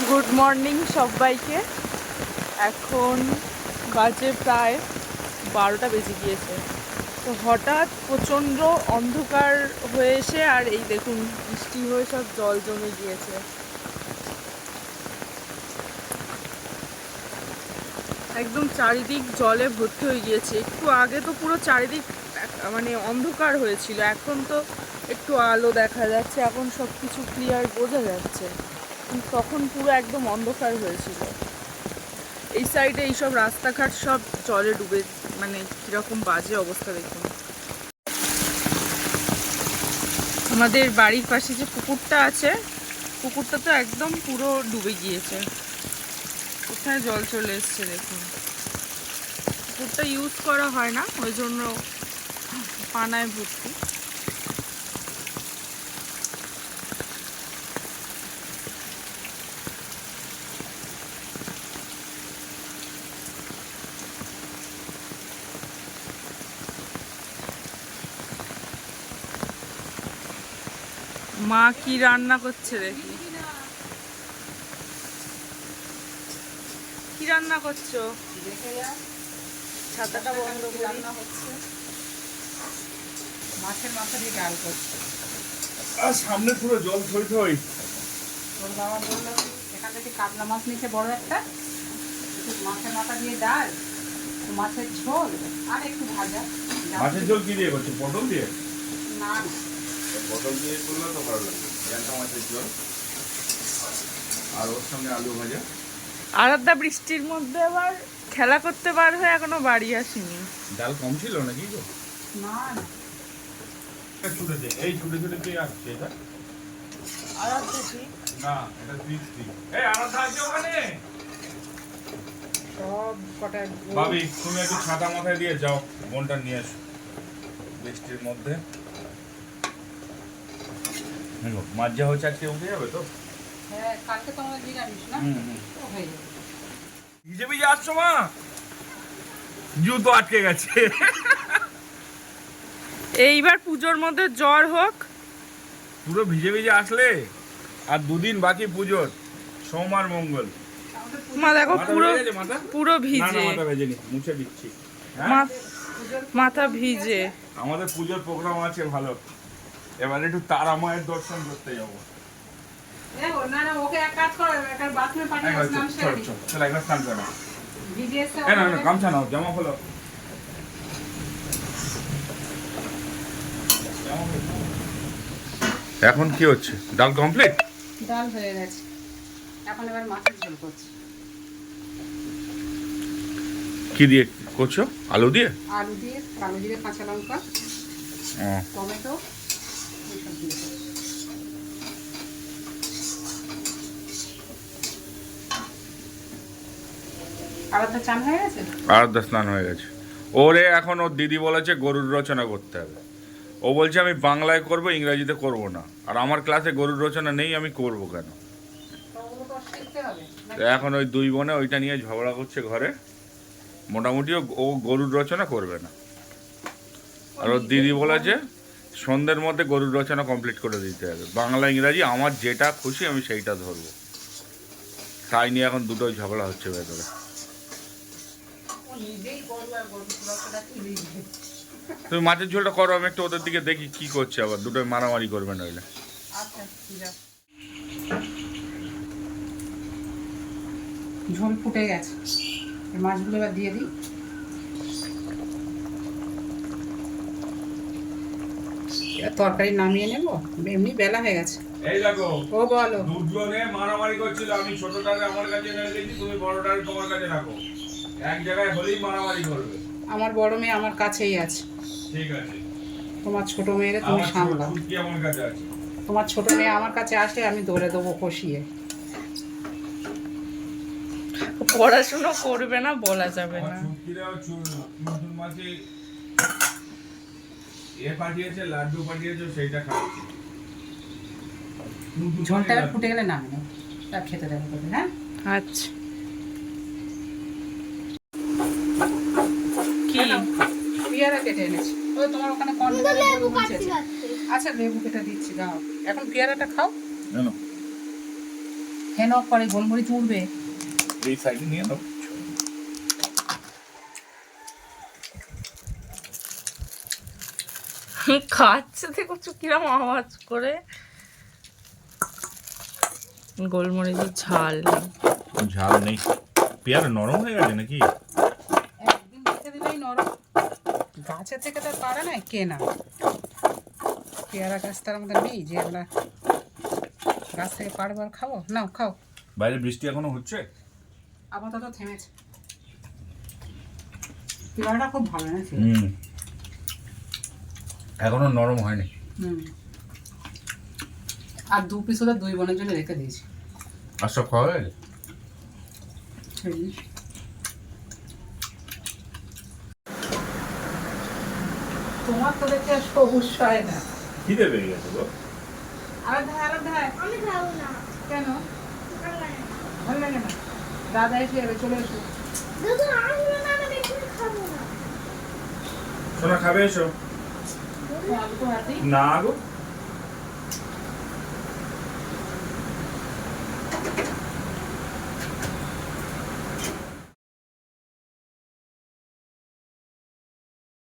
Good morning সবাইকে। এখন বাজে প্রায় 12টা বেজে গিয়েছে। তো হঠাৎ প্রচণ্ড অন্ধকার হয়ে এসে আর এই দেখুন বৃষ্টি হয়ে সব জল জমে গিয়েছে। একদম চারিদিক জলে ভর্তি হয়ে গিয়েছে। একটু আগে তো পুরো চারিদিক মানে অন্ধকার হয়েছিল, এখন তো একটু আলো দেখা যাচ্ছে, এখন সব কিছু ক্লিয়ার বোঝা যাচ্ছে। তখন পুরো একদম অন্ধকার হয়েছিল। এই সাইডে এইসব রাস্তাঘাট সব জলে ডুবে, মানে কীরকম বাজে অবস্থা দেখুন। আমাদের বাড়ির পাশে যে পুকুরটা আছে, পুকুরটা তো একদম পুরো ডুবে গিয়েছে। কোথায় জল চলে এসছে দেখুন। পুকুরটা ইউজ করা হয় না, ওই জন্য পানায় ভর্তি। মা কি রান্না করছে দেখি। কি রান্না করছো? ছাতাটা বন্ধ করে রান্না হচ্ছে। মাছের মাথা দিয়ে ডাল করছে। আর সামনে পুরো জল থই থই। তোর বাবা বললো এখান থেকে কাতলা মাছ নিচে বড় একটা, মাছের মাথা দিয়ে ডাল, মাছের ঝোল আর একটু ভাজা। মাছের ঝোল কি দিয়ে করছে? পটল দিয়ে? না, পটল দিয়ে করলে তো ভালো লাগবে। জ্যান্ত মাছের ঝোল আর ওর সঙ্গে আলু ভাজা। আরাধ্যা বৃষ্টির মধ্যে আবার খেলা করতে বার হয়ে এখনো বাড়ি আসেনি। ডাল কম ছিল নাকি গো? না ছুটে দে, এই ছুটে ছুটে কে আসছে এটা? আরাধ্যা ঠিক না, এটা বৃষ্টি। এই আরাধ্যা আছে ওখানে? সব কটা ভাবি তুমি একটু ছাতা মাথায় দিয়ে যাও, বোনটা নিয়ে এসো বৃষ্টির মধ্যে। দেখো মাছ যা হচ্ছে আজকে উঠে যাবে তো? হ্যাঁ, কালকে তো আমাদের নিরামিষ না, তো হয়ে যাবে। ভিজে ভিজে আসছো মা? জুতো আটকে গেছে। এইবার পুজোর মধ্যে জ্বর হোক। পুরো ভিজে ভিজে আসলে আর দুদিন বাকি পুজোর, সোম আর মঙ্গল। মা দেখো মাথা পুরো ভিজে গেছে মাথা? পুরো না না, ভিজে। মাথা ভেজেনি, মুছে দিচ্ছি। হ্যাঁ? মাথা ভিজে। আমাদের পুজোর প্রোগ্রাম আছে ভালো, এবার একটু তারা মায়ের দর্শন করতে যাবো। দেখো, না না, ওকে এক কাজ করো, একটা বাথরুমে পাঠিয়ে স্নান সেরে দিই। চল একবার স্নান করে নাও। ভিজে এসে না না, গামছা নাও, জামা খোলো। এখন কি হচ্ছে? ডাল কমপ্লিট? ডাল হয়ে গেছে, এখন এবার মাছের ঝোল করছি। কি দিয়ে করছো? আলু দিয়ে? আলু দিয়ে, কালো জিরে, কাঁচা লঙ্কা, ও, টমেটো এইসব দিয়ে করছি। আবার তো চান হয়ে গেছে? আরাধ্যা স্নান হয়ে গেছে। ওরে এখন ওর দিদি বলেছে গরুর রচনা করতে হবে। ও বলছে আমি বাংলায় করব, ইংরেজিতে করব না। আর আমার ক্লাসে গরুর রচনা নেই, আমি করব কেন? তো ওগুলো তো শিখতে হবে। তো এখন ওই দুই বোনে ওইটা নিয়ে ঝগড়া করছে ঘরে। মোটামুটি ও গরুর রচনা করবে না। আর ওর দিদি বলেছে সন্ধ্যের মধ্যে গরুর রচনা কমপ্লিট করে দিতে হবে। বাংলা ইংরাজি আমার যেটা খুশি আমি সেইটা ধরবো। তাই নিয়ে এখন দুটোই ঝগড়া হচ্ছে ভেতরে। ও নিজেই গরু আর গরু পুরোটা তুলে দিবে। তুমি মাছের ঝোলটা করো, আমি একটু ওদের দিকে দেখি কি করছে, আবার দুটোই মারামারি করবে নইলে। আচ্ছা, যাও। ঝোল ফুটে গেছে, এই মাছগুলো এবার দিয়ে দিই। তরকারি নামিয়ে নেবো, এমনি বেলা হয়ে গেছে। এই দেখো, ও বলো। দুজনে মারামারি করছিল। আমি ছোটটাকে আমার কাছে রেখেছি, তুমি বড়টাকে তোমার কাছে রাখো। এক জায়গায় হলেই মারামারি করবে। আমার বড় মেয়ে আমার কাছেই আছে, ঠিক আছে। তোমার ছোট মেয়েরে তুমি সামলাও। ছুটকি আমার কাছে আছে। তোমার ছোট মেয়ে আমার কাছে আসলে আমি ধরে দেবো কষিয়ে। পড়াশুনো করবে না বলা যাবে আমার না। ছুটকিরাও নতুন মাসে এ পাঠিয়েছে, লাড্ডু পাঠিয়েছে, সেইটা খাচ্ছি। ঝোলটা এবার ফুটে গেলে নামে নেবো, তা খেতে দেবো তোকে। হ্যাঁ, আচ্ছা। কি পেয়ারা কেটে এনেছি। ওই তোমার ওখানে আচ্ছা, লেবু কেটে দিচ্ছি, দাও। এখন পেয়ারাটা খাও। জানো ফ্যান অফ করে, গোলমরিচ উড়বে। এই সাইডে নিয়ে নাও। খাচ্ছে দেখো কিরম আওয়াজ করে। গোলমরিচের ঝাল নেই। ঝাল নেই। পেয়ারা নরম হয়ে গেছে নাকি? একদিন রেখে দিলেই নরম। গাছের থেকে তো আর পারে না, কেনা পেয়ারা গাছ তার আমাদের নেই যে আমরা গাছ থেকে পারবো আর খাবো। নাও খাও। বাইরে বৃষ্টি এখনো হচ্ছে? আপাতত থেমেছে। পেয়ারাটা খুব ভালো না? এখনো নরম হয়নি। আর 2 পিস ওদের 2 বোনের জন্য রেখে দিয়েছি। আর সব খাওয়া হয়ে গেছে? তোমার তো দেখে আর সবুজ হয় না। খিদে পেয়ে গেছে গো। আর ধার আমি খাবো না। কেন? ভালো লাগে না। ভালো লাগে না? দাদা এসে যাবে, চলে এসো। দাদু আসবে না, আমি এক্ষুনি খাবো না। সোনা খাবে এসো। আলু তো হাতেই। না গো